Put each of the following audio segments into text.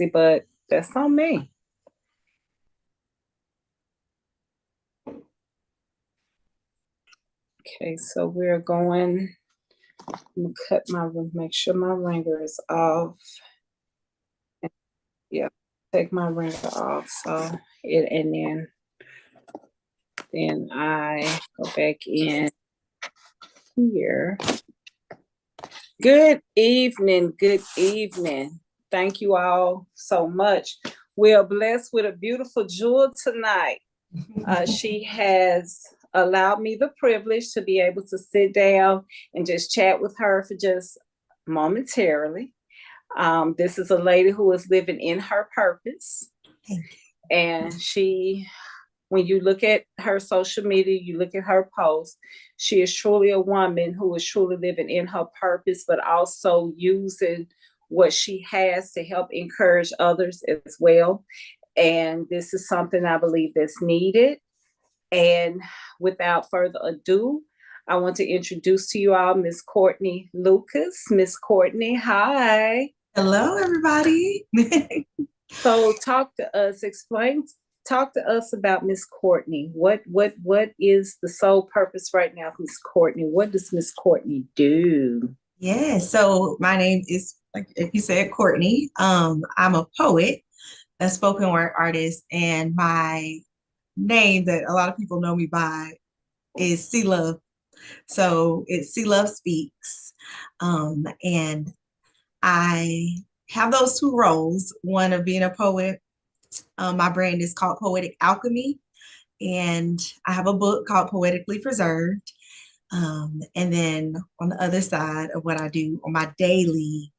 but that's on me. Okay, so we're going. I'm gonna make sure my ringer is off. Yeah, take my ringer off. So and then I go back in here. Good evening. Good evening. Thank you all so much. We are blessed with a beautiful jewel tonight. She has allowed me the privilege to be able to sit down and just chat with her for just momentarily. This is a lady who is living in her purpose. And when you look at her social media, you look at her posts, she is truly a woman who is truly living in her purpose, but also using what she has to help encourage others as well. And this is something I believe that's needed. And without further ado, I want to introduce to you all Miss Courtney Lucas. Miss Courtney, hi. Hello, everybody. So talk to us about Miss Courtney. What is the sole purpose right now of Miss Courtney? What does Miss Courtney do? Yeah, so my name is, like if you said, Courtney. I'm a poet, a spoken word artist, and my name that a lot of people know me by is C Love. So it's C Love Speaks. And I have those two roles, one of being a poet. My brand is called Poetic Alchemy, and I have a book called Poetically Preserved. And then on the other side of what I do on my daily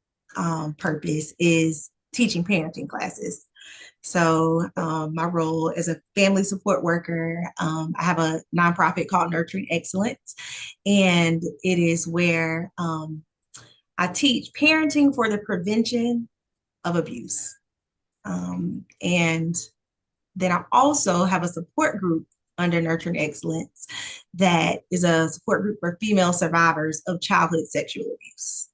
purpose is teaching parenting classes. So my role as a family support worker, I have a nonprofit called Nurturing Excellence, and it is where I teach parenting for the prevention of abuse. And then I also have a support group under Nurturing Excellence that is a support group for female survivors of childhood sexual abuse.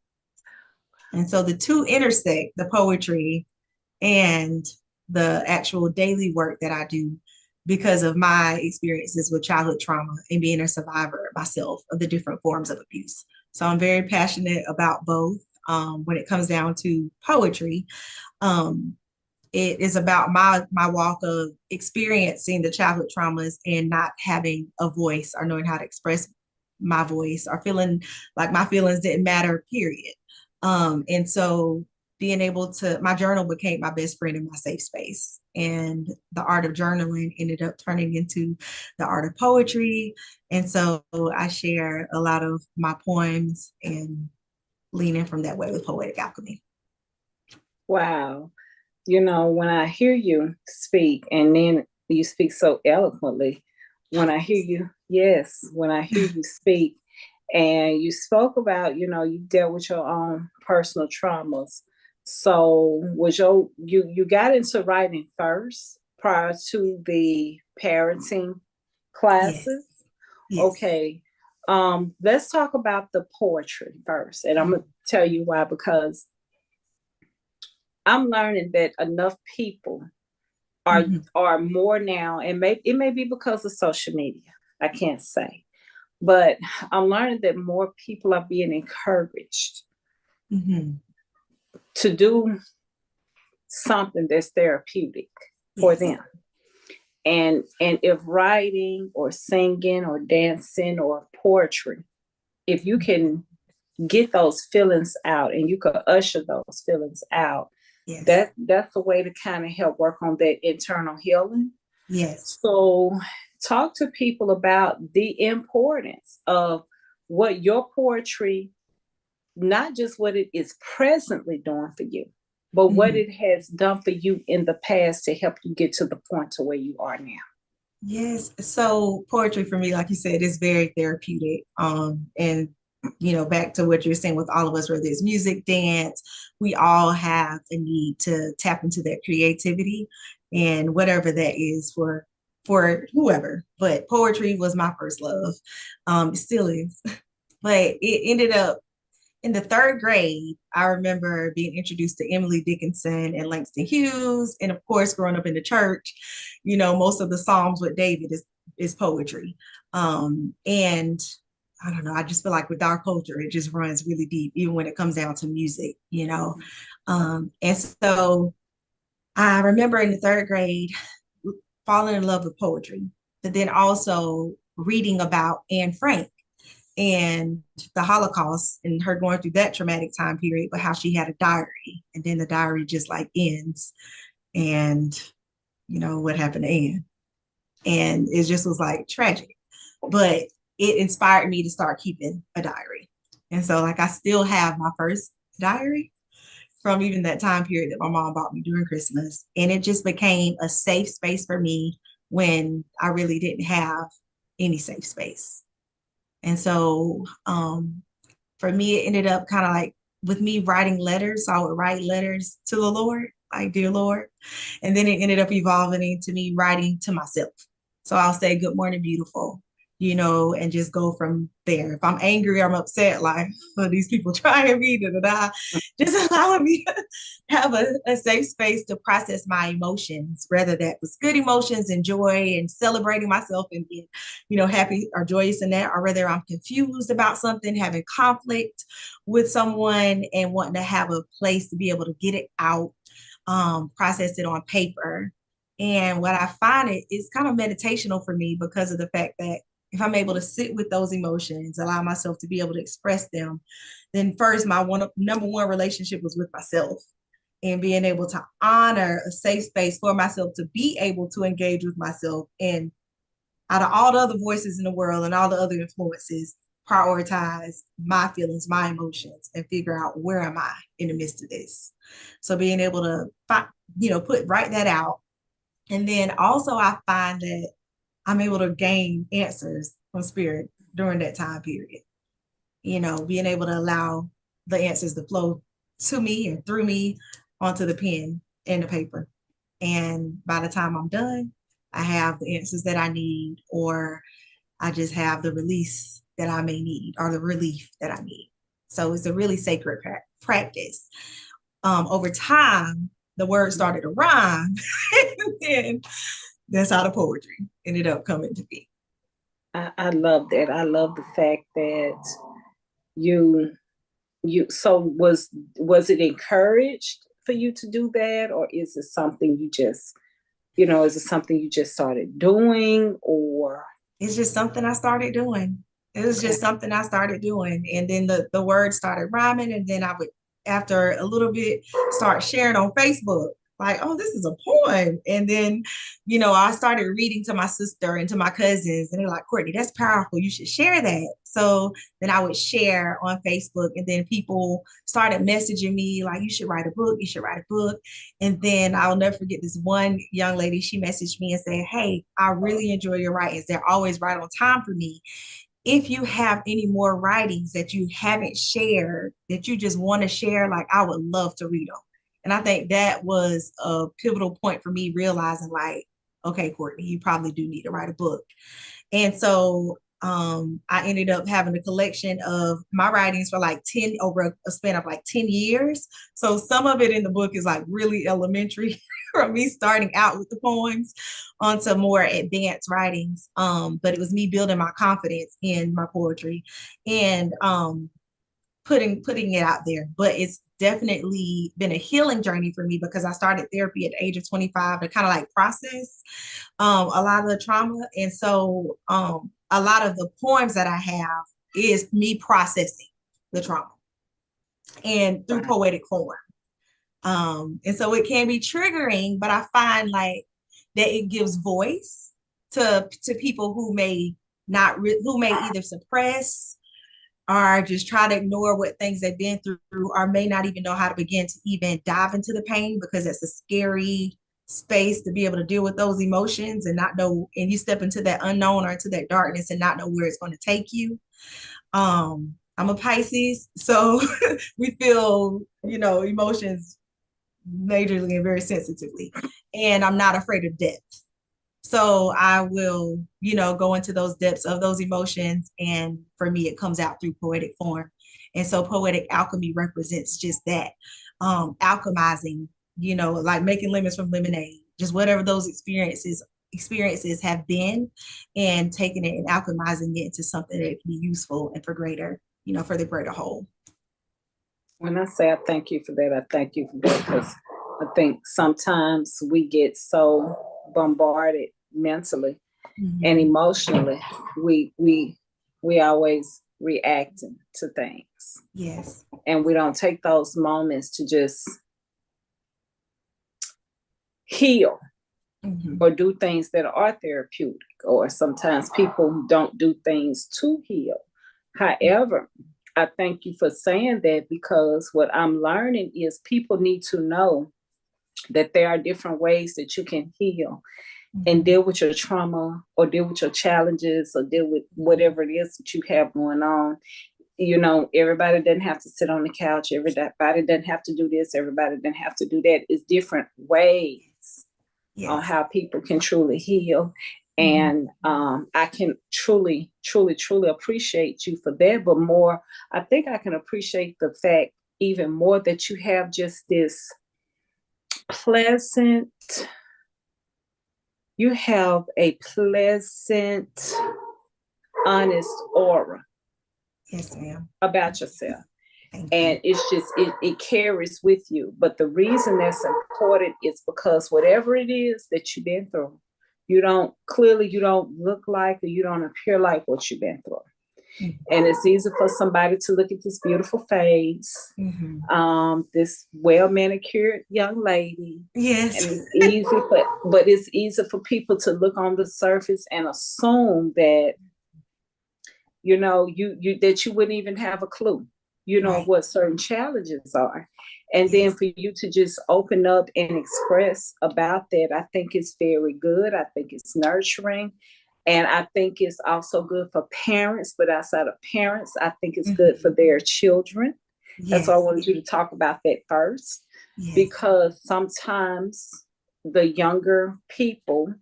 And so the two intersect, the poetry and the actual daily work that I do, because of my experiences with childhood trauma and being a survivor myself of the different forms of abuse. So I'm very passionate about both. When it comes down to poetry, um, it is about my walk of experiencing the childhood traumas and not having a voice or knowing how to express my voice or feeling like my feelings didn't matter, period. And so being able to, my journal became my best friend in my safe space. And the art of journaling ended up turning into the art of poetry. And so I share a lot of my poems and leaning from that way with Poetic Alchemy. Wow. When I hear you speak and then you speak so eloquently, when I hear you speak and you spoke about, you dealt with your own personal traumas. So you got into writing first prior to the parenting Yes, classes? yes. Okay. Let's talk about the poetry first. And I'm gonna tell you why, because I'm learning that enough people are Mhm. are more now, and it may be because of social media. I can't say, but I'm learning that more people are being encouraged Mhm. to do something that's therapeutic for Yes. them. And if writing or singing or dancing or poetry, if you can get those feelings out and you can usher those feelings out, Yes. that's a way to kind of help work on that internal healing. Yes. So talk to people about the importance of what your poetry, not just what it is presently doing for you, but what Mhm. it has done for you in the past to help you get to the point to where you are now. Yes. So poetry for me, like you said, is very therapeutic. And back to what you're saying with all of us, whether it's music, dance, we all have a need to tap into that creativity and whatever that is for whoever. But poetry was my first love. It still is. But it ended up in the third grade, I remember being introduced to Emily Dickinson and Langston Hughes. And of course, growing up in the church, most of the Psalms with David is poetry. And I don't know, I just feel like with our culture, it just runs really deep, even when it comes down to music. And so I remember in the third grade falling in love with poetry, but then also reading about Anne Frank and the Holocaust and her going through that traumatic time period, but how she had a diary and then the diary just like ends. And what happened to Anne. And it just was like tragic. But it inspired me to start keeping a diary. And so like I still have my first diary from even that time period that my mom bought me during Christmas. And it just became a safe space for me when I really didn't have any safe space. And so for me, it ended up kind of like with me writing letters. So I would write letters to the Lord, like, dear Lord. And then it ended up evolving into me writing to myself. So I'll say, good morning, beautiful, and just go from there. If I'm angry, I'm upset, like, oh, these people trying me, da, da, da. Just allowing me to have a safe space to process my emotions, whether that was good emotions and joy and celebrating myself and being, happy or joyous in that, or whether I'm confused about something, having conflict with someone and wanting to have a place to be able to get it out, process it on paper. And what I find is kind of meditational for me because of the fact that if I'm able to sit with those emotions, allow myself to be able to express them, then first my number one relationship was with myself and being able to honor a safe space for myself to be able to engage with myself. And out of all the other voices in the world and all the other influences, prioritize my feelings, my emotions, and figure out where am I in the midst of this. So being able to write that out. And then also I find that I'm able to gain answers from spirit during that time period. Being able to allow the answers to flow to me and through me onto the pen and the paper. And by the time I'm done, I have the answers that I need, or I just have the release that I may need or the relief that I need. So it's a really sacred practice. Over time, the words started to rhyme. And then that's how the poetry ended up coming to be. I love that. I love the fact that you so was it encouraged for you to do that, or is it something you just, is it something you just started doing, or it's just something I started doing. It was just something I started doing. And then the words started rhyming. And then I would, after a little bit, start sharing on Facebook. Like, oh, this is a poem. And then, I started reading to my sister and to my cousins. And they're like, Courtney, that's powerful. You should share that. So then I would share on Facebook. And then people started messaging me, like, you should write a book. You should write a book. And then I'll never forget this one young lady. She messaged me and said, hey, I really enjoy your writings. They're always right on time for me. If you have any more writings that you haven't shared, that you just want to share, like, I would love to read them. And I think that was a pivotal point for me realizing, like, okay, Courtney, you probably do need to write a book. And so I ended up having a collection of my writings for like 10 over a span of like 10 years. So some of it in the book is like really elementary from me starting out with the poems onto more advanced writings. But it was me building my confidence in my poetry and putting it out there. But it's definitely been a healing journey for me because I started therapy at the age of 25 to kind of like process a lot of the trauma. And so a lot of the poems that I have is me processing the trauma and through poetic form. And so it can be triggering, but I find like that it gives voice to people who may not who may either suppress or just try to ignore what things they've been through, or may not even know how to begin to even dive into the pain because it's a scary space to be able to deal with those emotions and not know, and you step into that unknown or into that darkness and not know where it's going to take you. I'm a Pisces, so we feel, emotions majorly and very sensitively, and I'm not afraid of death. So I will, go into those depths of those emotions. And for me, it comes out through poetic form. And so poetic alchemy represents just that, alchemizing, like making lemons from lemonade, just whatever those experiences have been, and taking it and alchemizing it into something that can be useful and for greater, for the greater whole. When I say I thank you for that, I thank you for that because I think sometimes we get so bombarded mentally and Mm-hmm. emotionally. We always reacting to things, Yes. and we don't take those moments to just heal Mm-hmm. or do things that are therapeutic. Or sometimes people don't do things to heal. However, I thank you for saying that because what I'm learning is people need to know that there are different ways that you can heal and Mm-hmm. deal with your trauma or deal with your challenges or deal with whatever it is that you have going on. Everybody doesn't have to sit on the couch. Everybody doesn't have to do this. Everybody doesn't have to do that. It's different ways on Yes. how people can truly heal. Mm-hmm. And I can truly, truly, truly appreciate you for that. But more, I think I can appreciate the fact even more that you have just this pleasant, you have a pleasant, honest aura Yes, ma'am. about yourself. Thank And you. it's just, it carries with you. But the reason that's important is because whatever it is that you've been through, you don't look like or you don't appear like what you've been through. And it's easy for somebody to look at this beautiful face, Mm-hmm. this well manicured young lady, Yes. and it's easy for people to look on the surface and assume that you that you wouldn't even have a clue, of Right. what certain challenges are. And then Yes. for you to just open up and express about that, I think it's very good. I think it's nurturing. And I think it's also good for parents, but outside of parents, I think it's good for Mm-hmm. their children. That's why I Yes. wanted you to talk about that first, Yes. because sometimes the younger people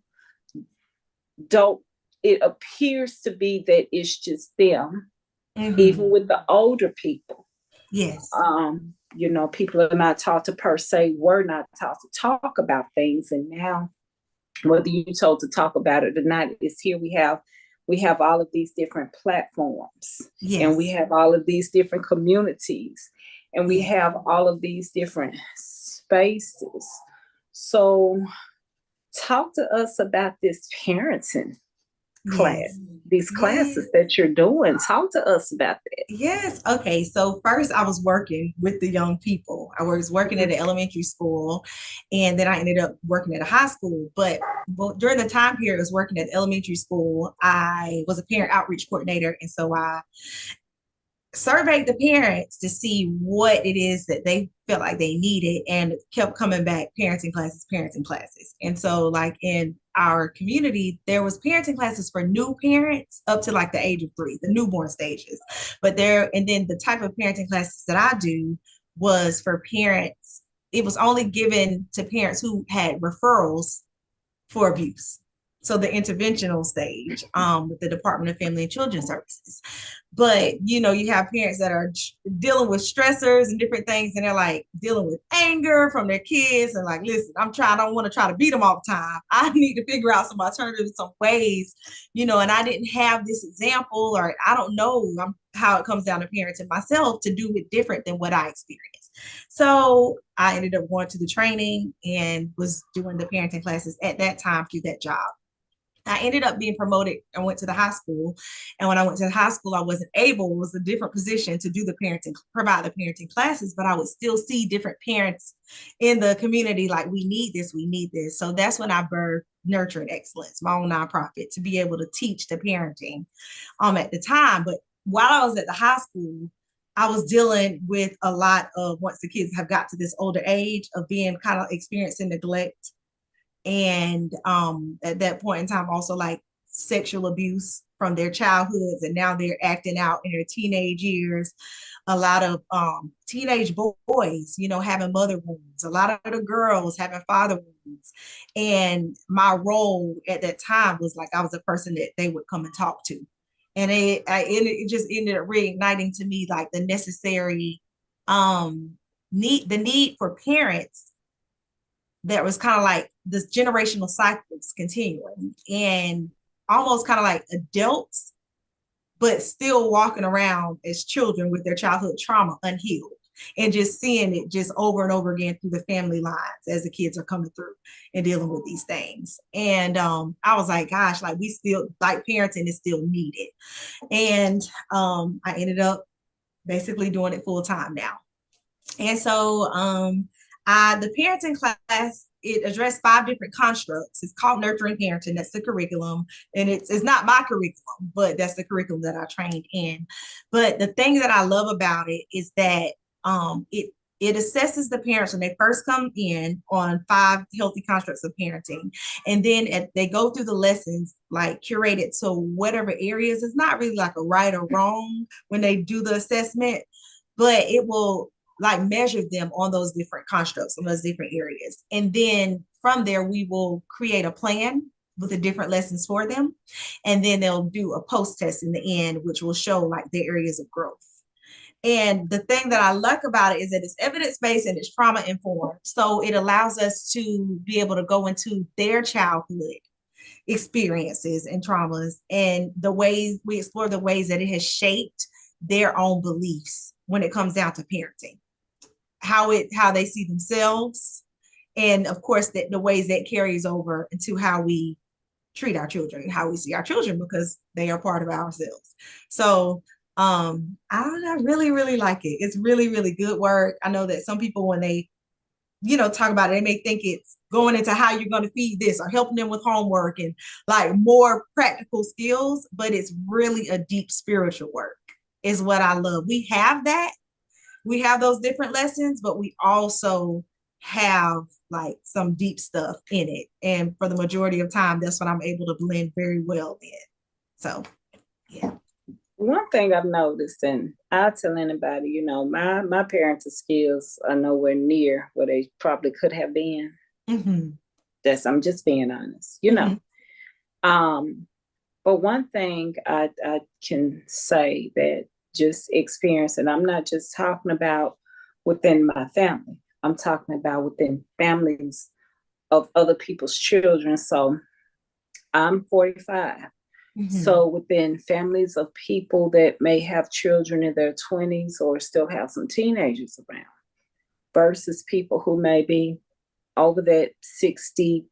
don't, it appears to be that it's just them, even Mm-hmm. with the older people. Yes. People are not taught to per se, were not taught to talk about things. And now, whether you're told to talk about it or not, is here we have all of these different platforms, and we Yes. have all of these different communities, and we Yes. have all of these different spaces. So talk to us about this parenting class, Yes. these Yes. classes that you're doing. Talk to us about that. Yes. Okay. So first I was working with the young people. I was working at an elementary school, and then I ended up working at a high school. But during the time period I was working at elementary school, I was a parent outreach coordinator. And so I surveyed the parents to see what it is that they felt like they needed, and kept coming back, parenting classes. And so like in our community there was parenting classes for new parents up to like the age of 3, the newborn stages. And then the type of parenting classes that I do was for parents, it was only given to parents who had referrals for abuse. So the interventional stage, with the Department of Family and Children Services. But you have parents that are dealing with stressors and different things, and they're like dealing with anger from their kids, and like, listen, I don't want to try to beat them all the time. I need to figure out some alternatives, some ways, and I didn't have this example, or I don't know how it comes down to parenting myself to do it different than what I experienced. So I ended up going to the training and was doing the parenting classes at that time through that job. I ended up being promoted. I went to the high school. And when I went to the high school, I wasn't able, it was a different position to do the parenting, provide the parenting classes, but I would still see different parents in the community like, we need this, we need this. So that's when I birthed Nurturing Excellence, my own nonprofit, to be able to teach the parenting at the time. But while I was at the high school, I was dealing with a lot of, once the kids have got to this older age, of being kind of experiencing neglect, and at that point in time also like sexual abuse from their childhoods, and now they're acting out in their teenage years. A lot of teenage boys having mother wounds, a lot of the girls having father wounds. And my role at that time was like, I was a person that they would come and talk to, And it just ended up reigniting to me like the necessary um need for parents that was kind of like this generational cycles continuing and almost kind of like adults, but still walking around as children with their childhood trauma unhealed and just seeing it just over and over again through the family lines as the kids are coming through and dealing with these things. And I was like, gosh, like we still like parenting is still needed. And I ended up basically doing it full time now. And so the parenting class, it addressed 5 different constructs. It's called Nurturing Parenting. That's the curriculum. And it's not my curriculum, but that's the curriculum that I trained in. But the thing that I love about it is that it assesses the parents when they first come in on 5 healthy constructs of parenting. And then they go through the lessons like curated to whatever areas. It's not really like a right or wrong when they do the assessment, but it will like measure them on those different constructs, on those different areas. And then from there, we will create a plan with the different lessons for them. And then they'll do a post test in the end, which will show like their areas of growth. And the thing that I like about it is that it's evidence-based and it's trauma informed. So it allows us to be able to go into their childhood experiences and traumas and the ways we explore the ways that it has shaped their own beliefs when it comes down to parenting, how they see themselves, and of course the ways that carries over into how we treat our children and how we see our children because they are part of ourselves. So I really, really like it. It's really, really good work. I know that some people, when they, talk about it, they may think it's going into how you're going to feed this or helping them with homework and like more practical skills, but it's really a deep spiritual work is what I love. We have those different lessons, but we also have like some deep stuff in it. And for the majority of time, that's what I'm able to blend very well in. So, yeah. One thing I've noticed, and I'll tell anybody, my parenting skills are nowhere near where they probably could have been. Mm-hmm. I'm just being honest, Mm-hmm. But one thing I can say that just experience, and I'm not just talking about within my family, I'm talking about within families of other people's children. So I'm 45. Mm-hmm. So within families of people that may have children in their 20s or still have some teenagers around versus people who may be over that 62+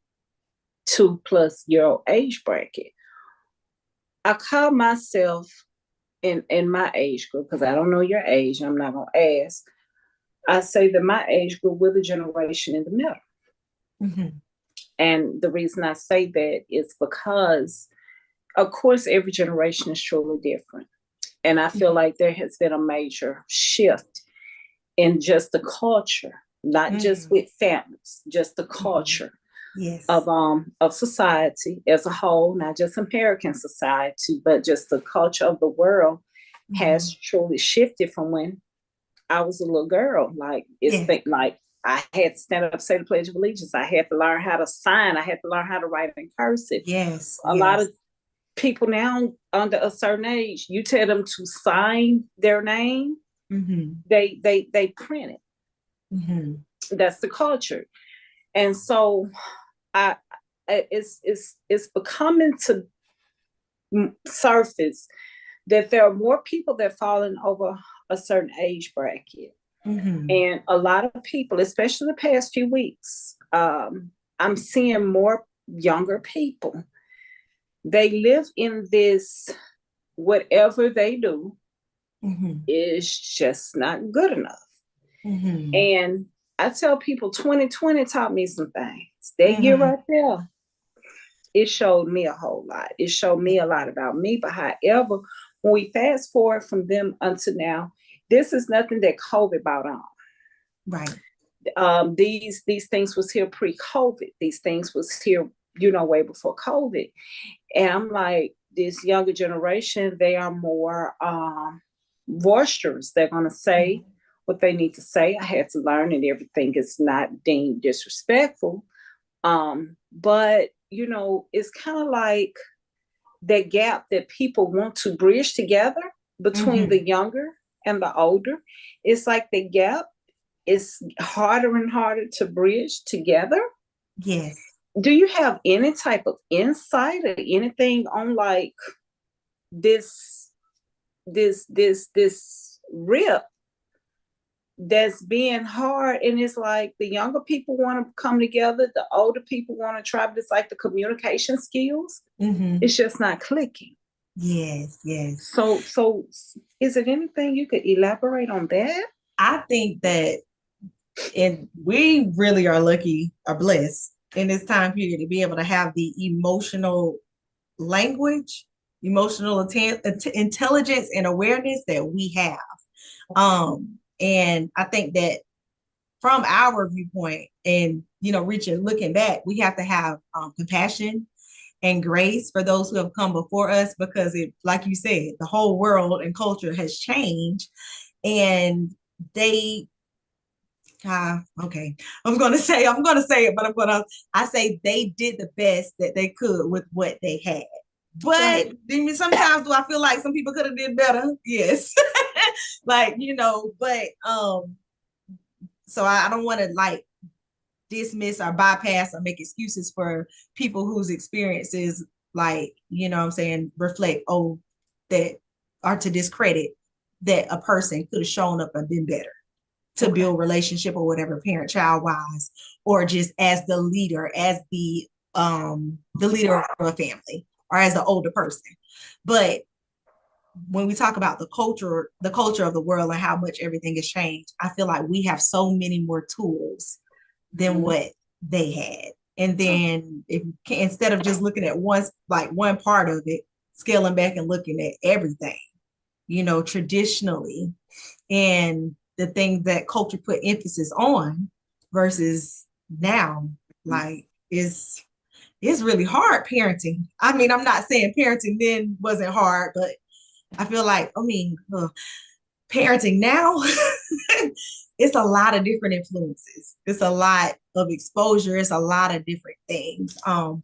year old age bracket. I call myself in my age group, because I don't know your age, I'm not going to ask. I say that my age group, we're the generation in the middle. Mm-hmm. And the reason I say that is because, of course, every generation is truly different. And I feel like there has been a major shift in just the culture, not just with families, just the culture yes. of society as a whole, not just American society, but just the culture of the world has truly shifted from when I was a little girl. Like like I had to stand up, say the Pledge of Allegiance. I had to learn how to sign. I had to learn how to write in cursive. Yes. A lot of people now under a certain age, you tell them to sign their name, they print it. That's the culture. And so it's becoming to surface that there are more people that falling over a certain age bracket. And a lot of people, especially the past few weeks, I'm seeing more younger people. They live in this, whatever they do is just not good enough. And I tell people 2020 taught me some things. That year right there, it showed me a whole lot. It showed me a lot about me. But however, when we fast forward from them until now, this is nothing that COVID brought on. Right. These things was here pre-COVID. These things was here, way before COVID. And I'm like, this younger generation, they are more boisterous. They're going to say what they need to say. I had to learn, and everything is not deemed disrespectful. But, it's kind of like that gap that people want to bridge together between the younger and the older. It's like the gap is harder and harder to bridge together. Yes. Do you have any type of insight or anything on like this this rip that's being hard, and it's like the younger people want to come together, the older people want to try, but it's like the communication skills, it's just not clicking. Yes, yes. So is it anything you could elaborate on that? I think that, and we really are lucky or blessed in this time period to be able to have the emotional language, emotional intelligence and awareness that we have. And I think that from our viewpoint and, looking back, we have to have compassion and grace for those who have come before us, because it, like you said, the whole world and culture has changed, and they okay. I'm gonna say it, but I say they did the best that they could with what they had. But then sometimes do I feel like some people could have did better? Yes. Like, but so I don't want to like dismiss or bypass or make excuses for people whose experiences, like, what I'm saying, reflect, that are to discredit that a person could have shown up and been better to build relationship or whatever, parent child wise, or just as the leader, as the leader of a family, or as the older person. But when we talk about the culture of the world and how much everything has changed, I feel like we have so many more tools than what they had. And then if instead of just looking at one part of it, scaling back and looking at everything, traditionally, and the things that culture put emphasis on versus now, like it's really hard parenting. I mean, I'm not saying parenting then wasn't hard, but I feel like, parenting now, it's a lot of different influences. It's a lot of exposure. It's a lot of different things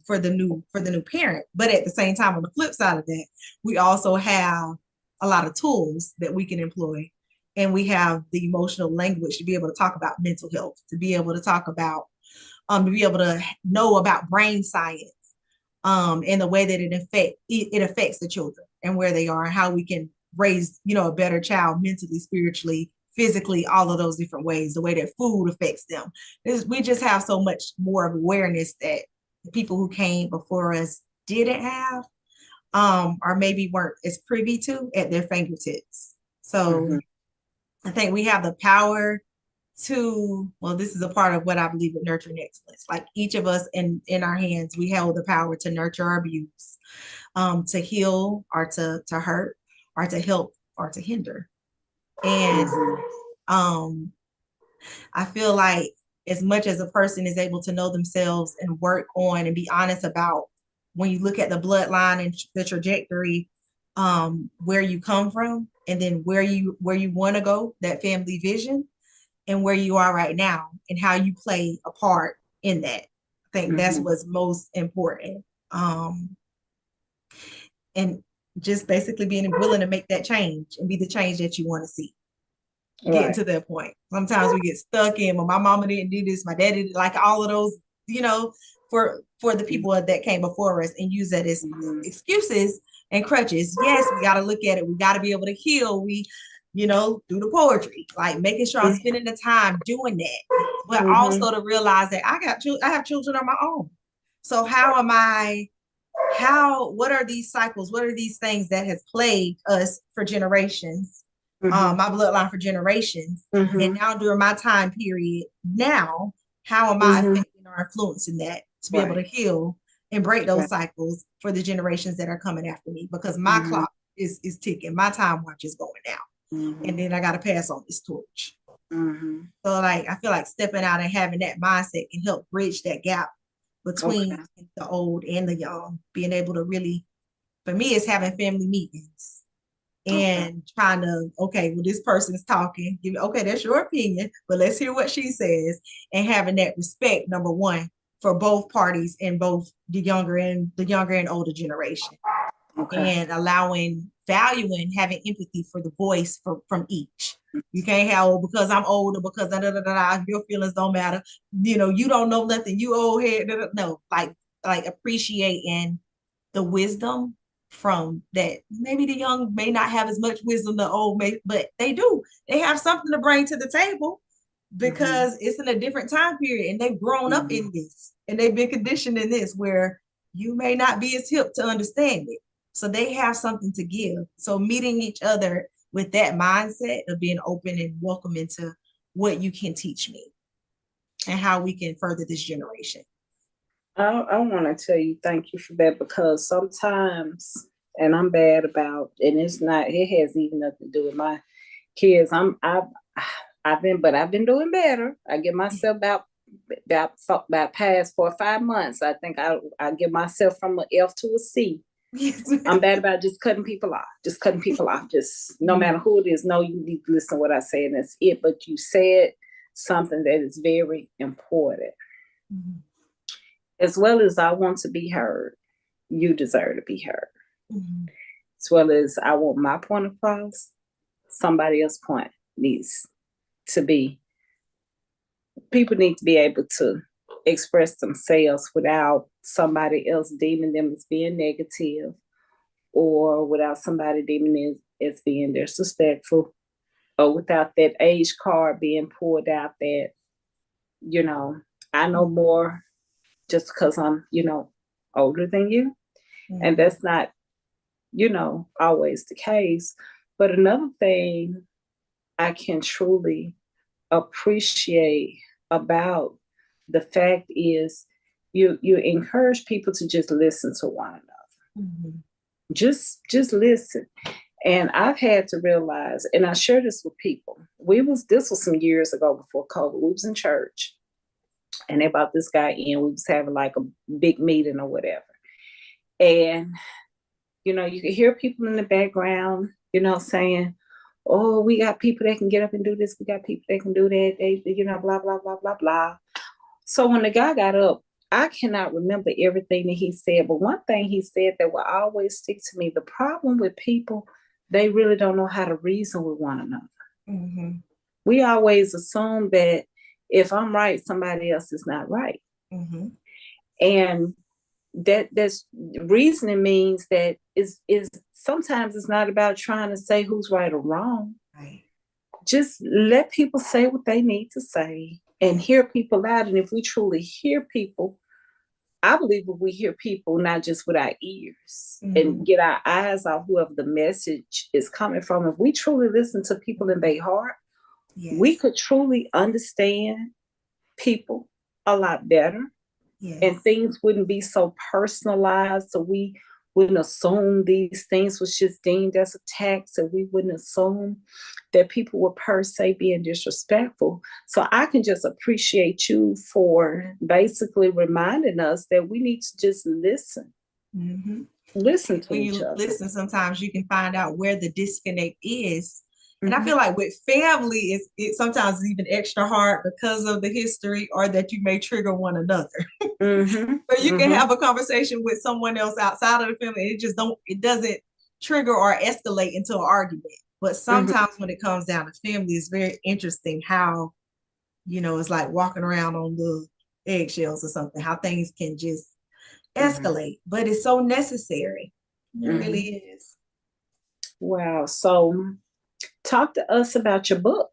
for the new parent. But at the same time, on the flip side of that, we also have a lot of tools that we can employ. And we have the emotional language to be able to talk about mental health, to be able to talk about, to be able to know about brain science, and the way that it affects the children and where they are and how we can raise, a better child mentally, spiritually, physically, all of those different ways, the way that food affects them. We just have so much more of awareness that the people who came before us didn't have, or maybe weren't as privy to at their fingertips. So I think we have the power to, this is a part of what I believe in nurturing excellence. Like each of us in our hands, we have the power to nurture or abuse, to heal or to hurt, or to help or to hinder. And I feel like as much as a person is able to know themselves and work on and be honest about, when you look at the bloodline and the trajectory, where you come from, and then where you want to go, that family vision, and where you are right now and how you play a part in that. I think that's what's most important. And just basically being willing to make that change and be the change that you want to see. Getting to that point. Sometimes we get stuck in, well, my mama didn't do this, my daddy did, like all of those, for the people that came before us, and use that as excuses and crutches. Yes, we got to look at it. We got to be able to heal. We, do the poetry, like making sure I'm spending the time doing that, but also to realize that I have children of my own. So what are these cycles? What are these things that has plagued us for generations? My bloodline for generations. And now during my time period, now, how am I affecting or influencing that to be able to heal and break those cycles for the generations that are coming after me? Because my clock is ticking. My time watch is going down. And then I got to pass on this torch. So like, I feel like stepping out and having that mindset can help bridge that gap between the old and the young. Being able to really, for me, it's having family meetings and trying to, this person's talking, that's your opinion, but let's hear what she says, and having that respect, number one, for both parties, and both the younger and older generation. Okay. and valuing, having empathy for the voice from each. You can't have, oh, because I'm older, because da, da, da, da, your feelings don't matter. You don't know nothing. You old head. Da, da. No, like appreciating the wisdom from that. Maybe the young may not have as much wisdom, the old may, but they do. They have something to bring to the table because it's in a different time period and they've grown up in this and they've been conditioned in this where you may not be as hip to understand it. So they have something to give. So meeting each other with that mindset of being open and welcome into what you can teach me and how we can further this generation. I want to tell you thank you for that, because sometimes, and I'm bad about, and it's not, it has even nothing to do with my kids. I've been doing better. I give myself about past 4 or 5 months. I think I give myself from an F to a C. I'm bad about just cutting people off. Just cutting people off. Just no matter who it is. No, you need to listen to what I say, and that's it. But you said something that is very important. Mm-hmm. As well as I want to be heard, you deserve to be heard. Mm-hmm. As well as I want my point across, somebody else's point needs to be. People need to be able to express themselves without somebody else deeming them as being negative, or without somebody deeming it as being disrespectful, or without that age card being pulled out that, I know more just because I'm, older than you. And that's not, always the case. But another thing I can truly appreciate about the fact is you encourage people to just listen to one another. Just listen. And I've had to realize, and I share this with people. This was some years ago before COVID. We was in church, and they brought this guy in. We was having like a big meeting or whatever. And, you could hear people in the background, saying, oh, we got people that can get up and do this. We got people that can do that. They, blah, blah, blah, blah, blah. So when the guy got up, I cannot remember everything that he said, but one thing he said that will always stick to me: the problem with people, they really don't know how to reason with one another. We always assume that if I'm right, somebody else is not right. And that's reasoning means that is sometimes it's not about trying to say who's right or wrong. Right. Just let people say what they need to say and hear people out. And if we truly hear people, I believe if we hear people not just with our ears and get our eyes off whoever the message is coming from, if we truly listen to people in their heart, we could truly understand people a lot better. And things wouldn't be so personalized. So we wouldn't assume these things was just deemed as attacks, and we wouldn't assume that people were per se being disrespectful. So I can just appreciate you for basically reminding us that we need to just listen. Listen to each other. Listen, sometimes you can find out where the disconnect is. And I feel like with family, it sometimes is even extra hard because of the history, or that you may trigger one another. But you can have a conversation with someone else outside of the family. It doesn't trigger or escalate into an argument. But sometimes when it comes down to family, it's very interesting how, it's like walking around on the eggshells or something, how things can just escalate. But it's so necessary. It really is. Wow. So talk to us about your book.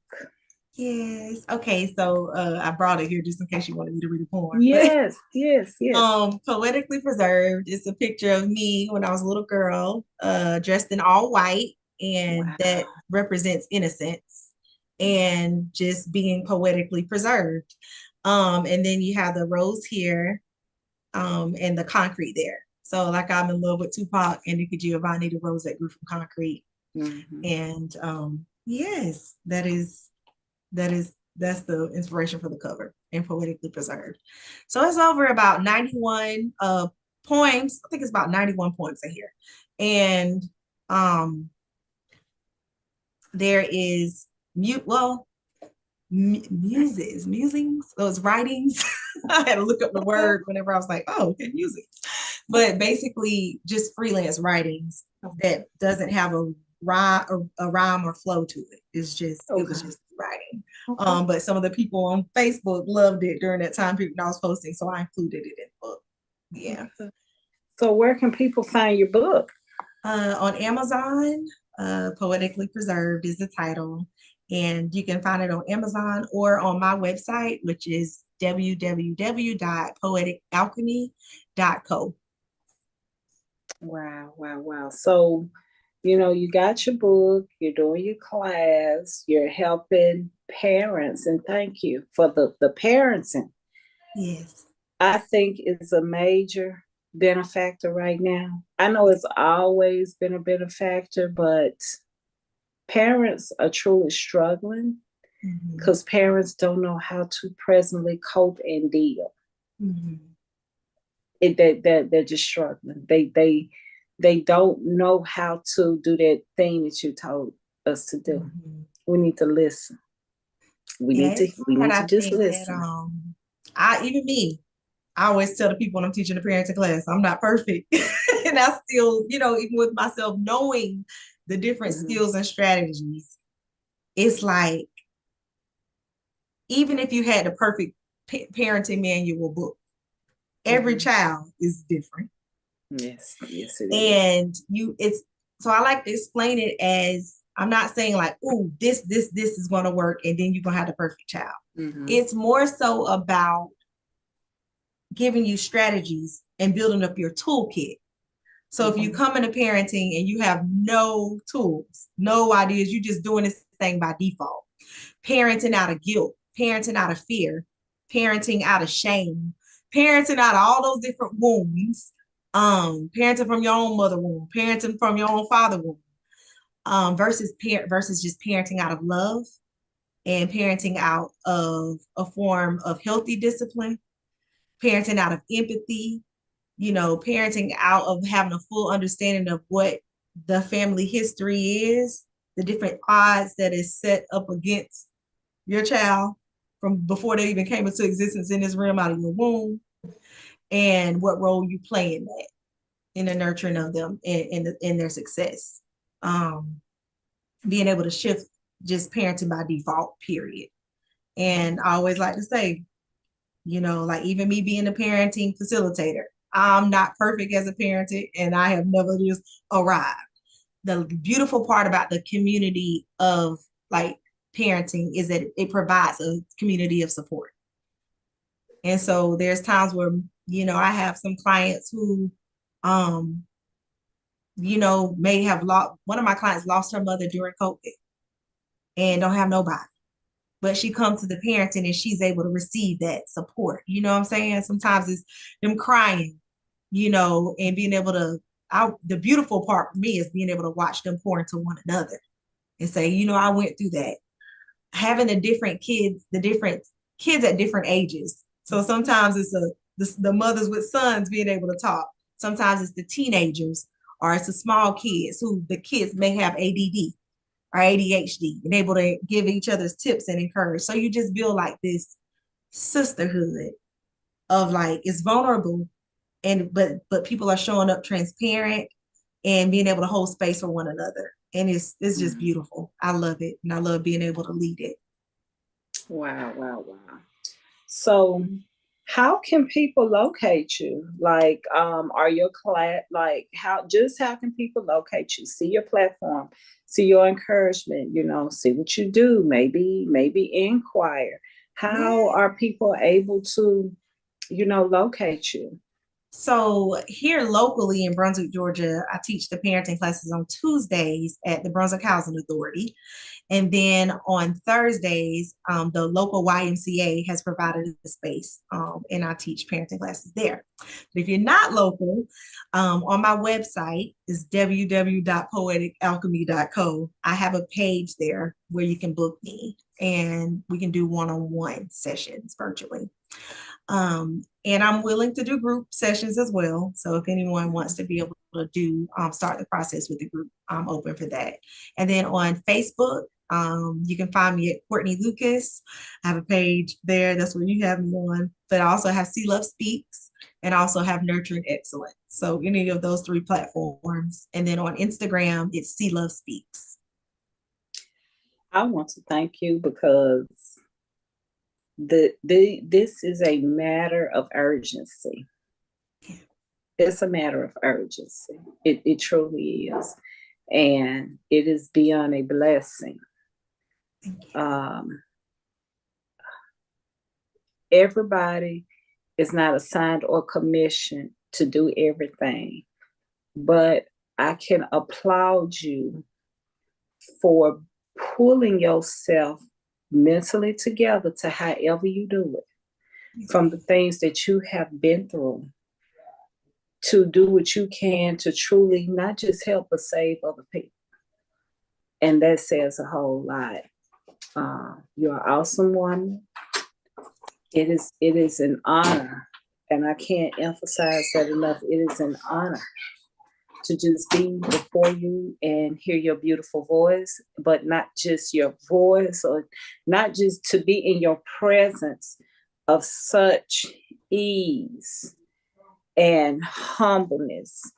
Yes. Okay. So I brought it here just in case you wanted me to read a poem. Yes. Poetically Preserved is a picture of me when I was a little girl, dressed in all white, and that represents innocence and just being poetically preserved. And then you have the rose here, and the concrete there. So like I'm in love with Tupac and Nika Giovanni, the rose that grew from concrete. And yes, that's the inspiration for the cover, and poetically preserved. So it's over about 91 poems. I think it's about 91 poems in here. And there is musings, those writings. I had to look up the word whenever I was like, oh, okay, music. But basically just freelance writings that doesn't have a rhyme or flow to it. It was Okay. just writing. Okay. But some of the people on Facebook loved it during that time period I was posting, so I included it in the book. Yeah. Okay. So where can people find your book? On Amazon, Poetically Preserved is the title. And you can find it on Amazon or on my website, which is www.poeticalchemy.co. Wow, wow, wow. So, you got your book, you're doing your class, you're helping parents, and thank you for the parenting. Yes. I think is a major benefactor right now. I know it's always been a benefactor, but parents are truly struggling Mhm. because parents don't know how to presently cope and deal. Mhm. They're just struggling. They don't know how to do that thing that you told us to do. Mhm. We need to listen. We Yeah, need to it's we hard. need I to just think that listen. I even me, I always tell the people when I'm teaching the parenting class, I'm not perfect. And I still, even with myself knowing the different Mhm, skills and strategies, it's like even if you had the perfect parenting manual book, every mhm. child is different. Yes, yes, it is. And it's so I like to explain it as I'm not saying like, oh, this is going to work, and then you're going to have the perfect child. Mhm, It's more so about giving you strategies and building up your toolkit. So if you mhm, come into parenting and you have no tools, no ideas, you're just doing this thing by default, parenting out of guilt, parenting out of fear, parenting out of shame, parenting out of all those different wounds, parenting from your own mother womb, parenting from your own father womb, versus just parenting out of love and parenting out of a form of healthy discipline, parenting out of empathy, parenting out of having a full understanding of what the family history is, the different odds that is set up against your child from before they even came into existence in this realm out of your womb, and what role you play in that, in the nurturing of them in their success. Um, Being able to shift just parenting by default, period. And I always like to say, like even me being a parenting facilitator, I'm not perfect as a parent and I have never just arrived. The beautiful part about the community of like parenting is that it provides a community of support. And so there's times where, I have some clients who, um, may have lost, one of my clients lost her mother during COVID and don't have nobody. But she comes to the parenting and she's able to receive that support. You know what I'm saying? Sometimes it's them crying, and being able to, the beautiful part for me is being able to watch them pour into one another and say, I went through that. Having the different kids at different ages. So sometimes it's the mothers with sons being able to talk. Sometimes it's the teenagers or it's the small kids who the kids may have ADD or ADHD and able to give each other's tips and encourage. So you just build like this sisterhood of like it's vulnerable and but people are showing up transparent and being able to hold space for one another. And it's just mhm. beautiful. I love it. And I love being able to lead it. Wow, wow, wow. So, how can people locate you? Like, are your class like how can people locate you? See your platform, see your encouragement, see what you do, maybe inquire. How Yeah. are people able to, locate you? So here locally in Brunswick, Georgia, I teach the parenting classes on Tuesdays at the Brunswick Housing Authority. And then on Thursdays, the local YMCA has provided a space, and I teach parenting classes there. But if you're not local, on my website is www.poeticalchemy.co. I have a page there where you can book me and we can do one-on-one sessions virtually. And I'm willing to do group sessions as well. So if anyone wants to be able to start the process with the group, I'm open for that. And then on Facebook, you can find me at Courtney Lucas. I have a page there. That's where you have me on. But I also have C Love Speaks. and I also have Nurturing Excellence. So any of those three platforms. And then on Instagram, it's See Love Speaks. I want to thank you because this is a matter of urgency. It's a matter of urgency. It truly is. And it is beyond a blessing. Everybody is not assigned or commissioned to do everything, but I can applaud you for pulling yourself mentally together to however you do it, from the things that you have been through, to do what you can to truly not just help but save other people. And that says a whole lot. You're an awesome woman. It is an honor, and I can't emphasize that enough. It is an honor to just be before you and hear your beautiful voice, but not just your voice, or not just to be in your presence of such ease and humbleness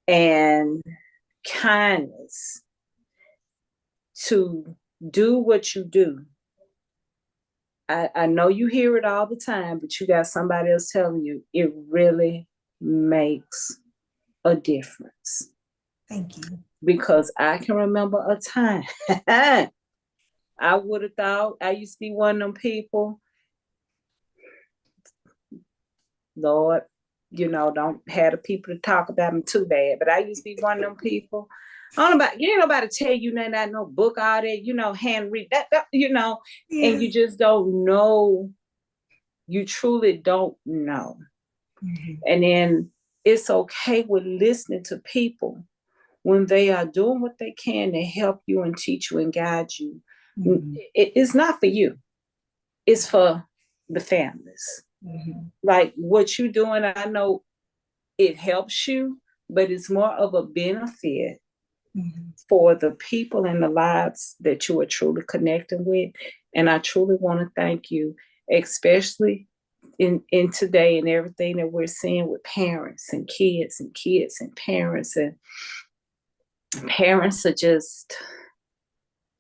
and kindness, to do what you do. I know you hear it all the time, but you got somebody else telling you it really makes a difference. Thank you. Because I can remember a time I would have thought I used to be one of them people, Lord, don't have the people to talk about them too bad, but I used to be one of them people. I don't know about, ain't nobody tell you nothing, out no book, all that, hand read that, Yeah. and you just don't know. You truly don't know. Mm-hmm. And then it's okay with listening to people when they are doing what they can to help you and teach you and guide you. Mm-hmm. It's not for you. It's for the families. Mm-hmm. Like what you're doing, I know it helps you, but it's more of a benefit for the people and the lives that you are truly connecting with. And I truly want to thank you, especially in today and everything that we're seeing with parents and kids and parents. And parents are just,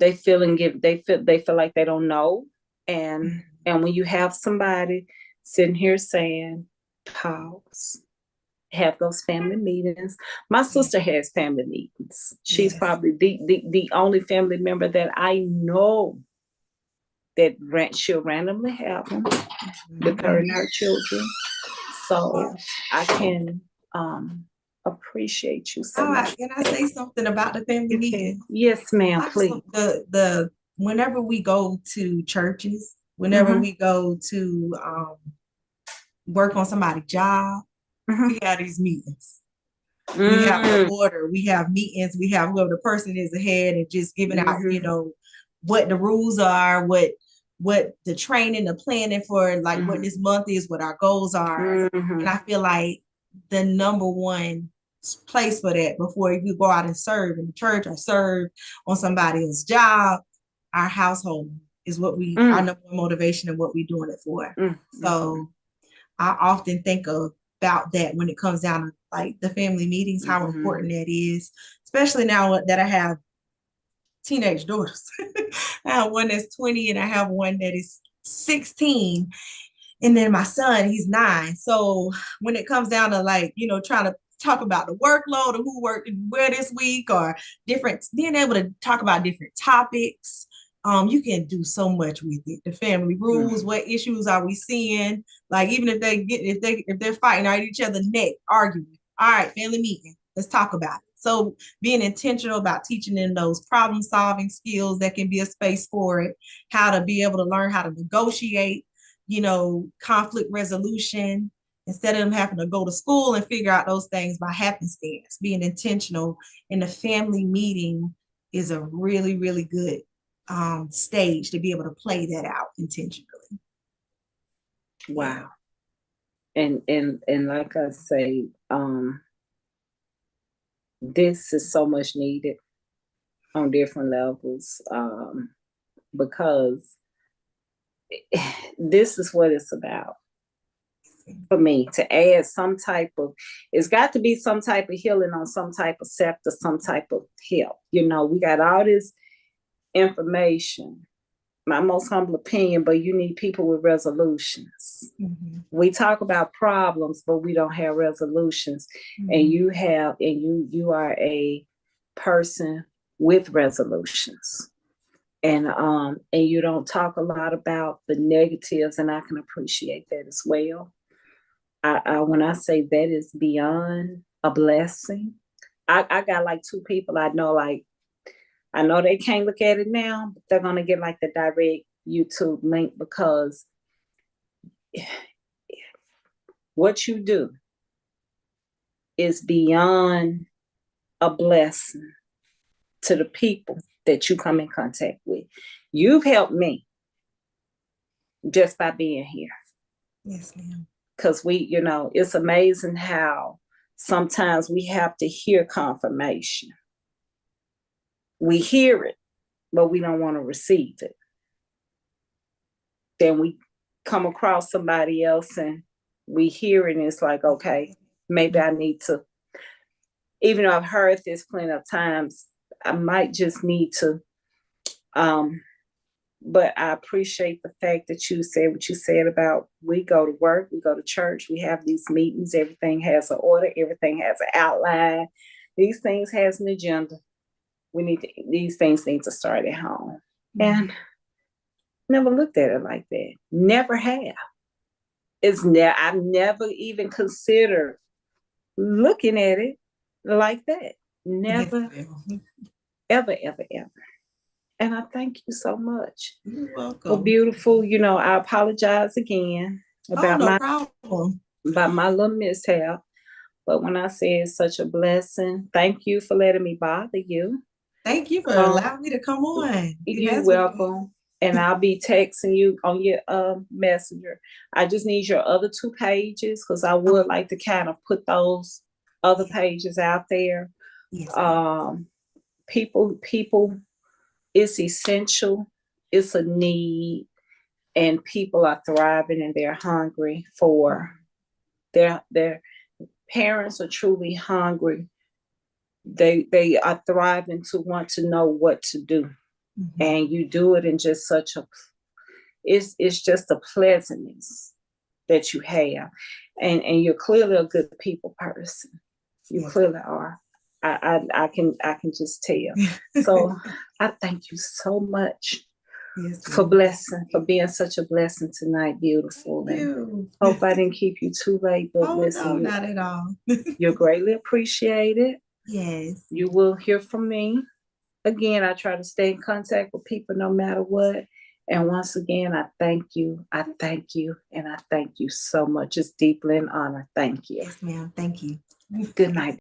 they feel like they don't know. And when you have somebody sitting here saying, pause, have those family meetings. My sister has family meetings. She's probably the only family member that I know that she'll randomly have them with her and her children. So I can appreciate you so much. Can I say something about the family meeting? Yes, ma'am, please. Whenever we go to churches, whenever we go to work on somebody's job, we have these meetings. We have an order, we have meetings, we have whoever the person is ahead and just giving out, what the rules are, what the training, the planning for, like what this month is, what our goals are. And I feel like the number one place for that before you go out and serve in the church or serve on somebody else's job, our household is what our number one motivation and what we're doing it for. So I often think about that when it comes down to like the family meetings, how important that is, especially now that I have teenage daughters. I have one that's 20 and I have one that is 16. And then my son, he's 9. So when it comes down to like, trying to talk about the workload or who worked where this week or being able to talk about different topics, you can do so much with it. The family rules, what issues are we seeing? Like even if they're fighting at each other's neck, arguing. All right, family meeting. Let's talk about it. So being intentional about teaching them those problem solving skills, that can be a space for it, how to be able to learn how to negotiate, conflict resolution, instead of them having to go to school and figure out those things by happenstance. Being intentional in the family meeting is a really, really good stage to be able to play that out intentionally. Wow. And like I say, this is so much needed on different levels, because this is what it's about. for me to add some type of, it's got to be some type of healing on some type of sector, some type of help. We got all this information, my most humble opinion, but you need people with resolutions. Mm-hmm. We talk about problems, but we don't have resolutions. Mm-hmm. And you are a person with resolutions. And you don't talk a lot about the negatives, and I can appreciate that as well. When I say that is beyond a blessing, I got like two people I know, like, I know they can't look at it now, but they're gonna get like the direct YouTube link, because what you do is beyond a blessing to the people that you come in contact with. You've helped me just by being here. Yes, ma'am. Because it's amazing how sometimes we have to hear confirmation. We hear it, but we don't want to receive it. Then we come across somebody else and we hear it, and it's like, okay, maybe I need to, even though I've heard this plenty of times, I might just need to, but I appreciate the fact that you said what you said about, we go to work, we go to church, we have these meetings, everything has an order, everything has an outline. These things has an agenda. These things need to start at home. Mm-hmm. And never looked at it like that. Never have. I've never even considered looking at it like that. Never, ever, ever, ever. And I thank you so much. You're welcome. Well, beautiful. I apologize again about my little mishap. But when I say it's such a blessing, thank you for letting me bother you. Thank you for allowing me to come on. You're welcome. And I'll be texting you on your messenger. I just need your other 2 pages, because I would like to kind of put those other pages out there. Yes. People, it's essential. It's a need, and people are thriving and they're hungry for their parents are truly hungry. They are thriving to want to know what to do. Mm-hmm. And you do it in just such it's just a pleasantness that you have. And you're clearly a good people person. You clearly are. I can just tell. So I thank you so much for being such a blessing tonight, beautiful. And hope I didn't keep you too late, but listen, no, not at all. You're greatly appreciated. Yes. You will hear from me. Again, I try to stay in contact with people no matter what. And once again, I thank you. I thank you. And I thank you so much. It's deeply an honor. Thank you. Yes, ma'am. Thank you. Good night.